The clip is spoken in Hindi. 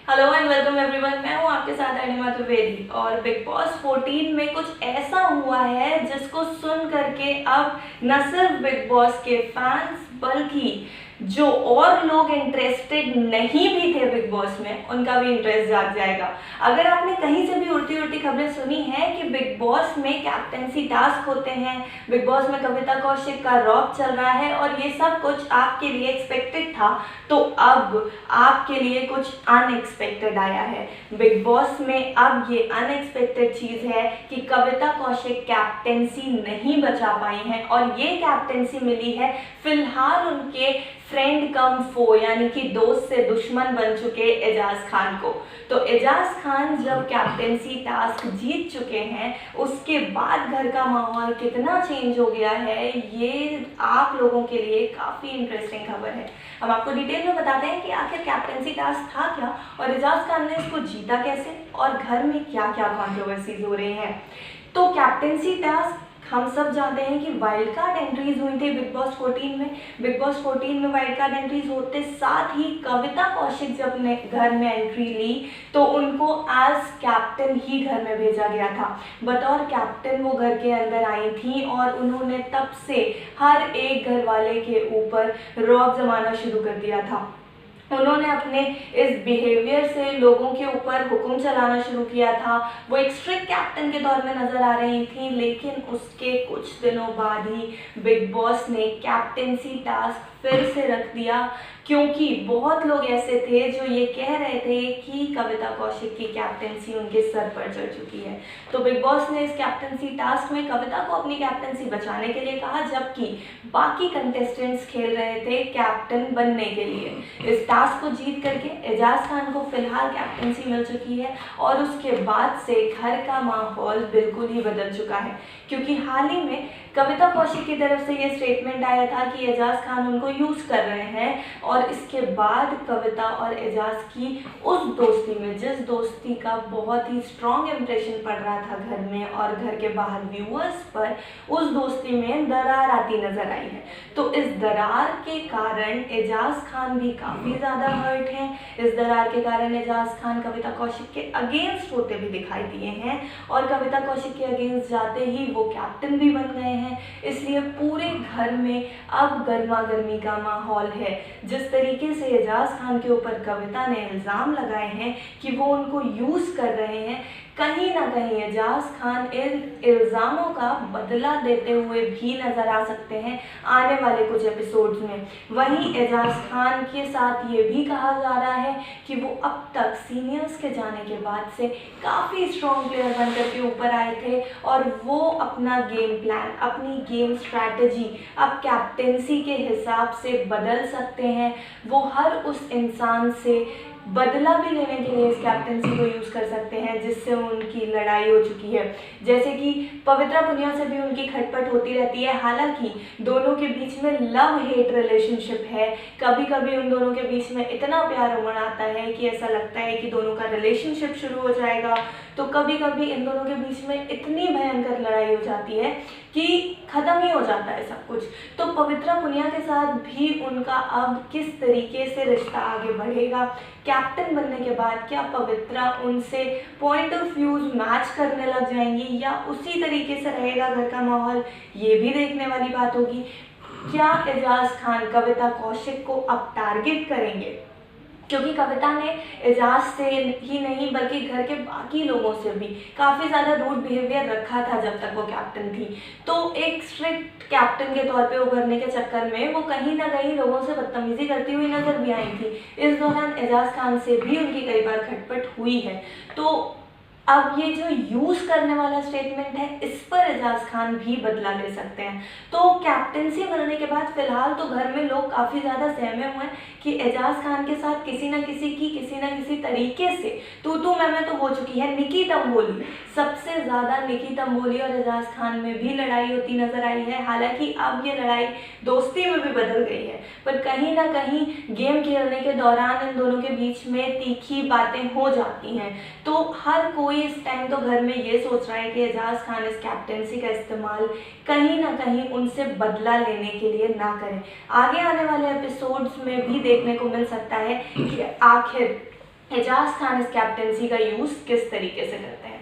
Hello and welcome everyone. मैं हूं आपके साथ अनिमा त्रिवेदी और बिग बॉस 14 में कुछ ऐसा हुआ है जिसको सुन करके अब न सिर्फ बिग बॉस के फैंस बल्कि जो और लोग इंटरेस्टेड नहीं भी थे बिग बॉस में उनका भी इंटरेस्ट जाग जाएगा। अगर आपने कहीं से भी उल्टी उल्टी खबरें सुनी हैं कि बिग बॉस में कैप्टेंसी टास्क होते हैं, बिग बॉस में कविता कौशिक का रॉब चल रहा है और ये सब कुछ आपके लिए एक्सपेक्टेड था, तो अब आपके लिए कुछ अनएक्सपेक्टेड आया है। बिग बॉस में अब ये अनएक्सपेक्टेड चीज़ है कि कविता कौशिक कैप्टेंसी नहीं बचा पाई हैं और ये कैप्टेंसी मिली है फिलहाल उनके फ्रेंड कम फो यानी कि दोस्त से दुश्मन बन चुके एजाज खान को। तो एजाज खान जब कैप्टेंसी टास्क जीत चुके हैं उसके बाद घर का माहौल कितना चेंज हो गया है, ये आप लोगों के लिए काफ़ी इंटरेस्टिंग खबर है। हम आपको डिटेल में बताते हैं कि आखिर कैप्टेंसी टास्क था क्या और एजाज खान ने इसको जीता कैसे और घर में क्या क्या कॉन्ट्रोवर्सीज हो रही हैं। तो कैप्टेंसी टास्क हम सब जानते हैं कि वाइल्ड कार्ड एंट्रीज हुई थी बिग बॉस 14 में। बिग बॉस 14 में वाइल्ड कार्ड एंट्रीज होते साथ ही कविता कौशिक जब ने घर में एंट्री ली तो उनको एज कैप्टन ही घर में भेजा गया था। बतौर कैप्टन वो घर के अंदर आई थी और उन्होंने तब से हर एक घर वाले के ऊपर रौब जमाना शुरू कर दिया था। उन्होंने अपने इस बिहेवियर से लोगों के ऊपर हुक्म चलाना शुरू किया था। वो एक स्ट्रिक्ट कैप्टन के तौर में नज़र आ रही थी, लेकिन उसके कुछ दिनों बाद ही बिग बॉस ने कैप्टेंसी टास्क फिर से रख दिया, क्योंकि बहुत लोग ऐसे थे जो ये कह रहे थे कि कविता कौशिक की कैप्टेंसी उनके सर पर चढ़ चुकी है। तो बिग बॉस ने इस कैप्टेंसी टास्क में कविता को अपनी कैप्टेंसी बचाने के लिए कहा, जबकि बाकी कंटेस्टेंट्स खेल रहे थे कैप्टन बनने के लिए। इस टास्क को जीत करके एजाज खान को फिलहाल कैप्टेंसी मिल चुकी है और उसके बाद से घर का माहौल बिल्कुल ही बदल चुका है, क्योंकि हाल ही में कविता कौशिक की तरफ से ये स्टेटमेंट आया था कि एजाज खान उनको यूज़ कर रहे हैं और इसके बाद कविता और एजाज की उस दोस्ती में, जिस दोस्ती का बहुत ही स्ट्रॉन्ग इम्प्रेशन पड़ रहा था घर में और घर के बाहर व्यूअर्स पर, उस दोस्ती में दरार आती नजर आई है। तो इस दरार के कारण एजाज खान भी काफ़ी ज़्यादा हर्ट हैं। इस दरार के कारण एजाज खान कविता कौशिक के अगेंस्ट होते भी दिखाई दिए हैं और कविता कौशिक के अगेंस्ट जाते ही वो कैप्टन भी बन गए हैं। इसलिए पूरे घर में अब गर्मा गर्मी का माहौल है। जिस तरीके से एजाज खान के ऊपर कविता ने इल्ज़ाम लगाए हैं कि वो उनको यूज़ कर रहे हैं, कहीं ना कहीं एजाज खान इन इल्ज़ामों का बदला देते हुए भी नज़र आ सकते हैं आने वाले कुछ एपिसोड्स में। वहीं एजाज खान के साथ ये भी कहा जा रहा है कि वो अब तक सीनियर्स के जाने के बाद से काफ़ी स्ट्रॉन्ग प्लेयर बनकर के ऊपर आए थे और वो अपना गेम प्लान, अपनी गेम स्ट्रैटेजी अब कैप्टेंसी के हिसाब से बदल सकते हैं। वो हर उस इंसान से बदला भी लेने के लिए इस कैप्टेंसी को यूज़ कर सकते हैं जिससे उनकी लड़ाई हो चुकी है। जैसे कि पवित्रा पुनिया से भी उनकी खटपट होती रहती है, हालांकि दोनों के बीच में लव हेट रिलेशनशिप है। कभी कभी उन दोनों के बीच में इतना प्यार उमड़ आता है कि ऐसा लगता है कि दोनों का रिलेशनशिप शुरू हो जाएगा, तो कभी कभी इन दोनों के बीच में इतनी भयंकर लड़ाई हो जाती है कि ख़त्म ही हो जाता है सब कुछ। तो पवित्रा पुनिया के साथ भी उनका अब किस तरीके से रिश्ता आगे बढ़ेगा, कैप्टन बनने के बाद क्या पवित्रा उनसे पॉइंट ऑफ व्यूज मैच करने लग जाएंगी या उसी तरीके से रहेगा घर का माहौल, ये भी देखने वाली बात होगी। क्या एजाज खान कविता कौशिक को अब टारगेट करेंगे, क्योंकि कविता ने एजाज से ही नहीं बल्कि घर के बाकी लोगों से भी काफ़ी ज़्यादा रूड बिहेवियर रखा था जब तक वो कैप्टन थी। तो एक स्ट्रिक्ट कैप्टन के तौर पे उभरने के चक्कर में वो कहीं ना कहीं लोगों से बदतमीजी करती हुई नजर भी आई थी। इस दौरान एजाज खान से भी उनकी कई बार खटपट हुई है। तो अब ये जो यूज़ करने वाला स्टेटमेंट है, इस पर एजाज खान भी बदला ले सकते हैं। तो कैप्टेंसी मिलने के बाद फिलहाल तो घर में लोग काफ़ी ज़्यादा सहमे हुए हैं कि एजाज खान के साथ किसी न किसी तरीके से तू मैं तो हो चुकी है। निकी तंबोली, सबसे ज़्यादा निकी तंबोली और एजाज खान में भी लड़ाई होती नज़र आई है। हालांकि अब ये लड़ाई दोस्ती में भी बदल गई है, पर कहीं ना कहीं गेम खेलने के दौरान इन दोनों के बीच में तीखी बातें हो जाती हैं। तो हर कोई इस टाइम तो घर में ये सोच रहा है कि एजाज खान इस कैप्टेंसी का इस्तेमाल कहीं ना कहीं उनसे बदला लेने के लिए ना करें। आगे आने वाले एपिसोड्स में भी देखने को मिल सकता है कि आखिर एजाज खान इस कैप्टेंसी का यूज़ किस तरीके से करते हैं।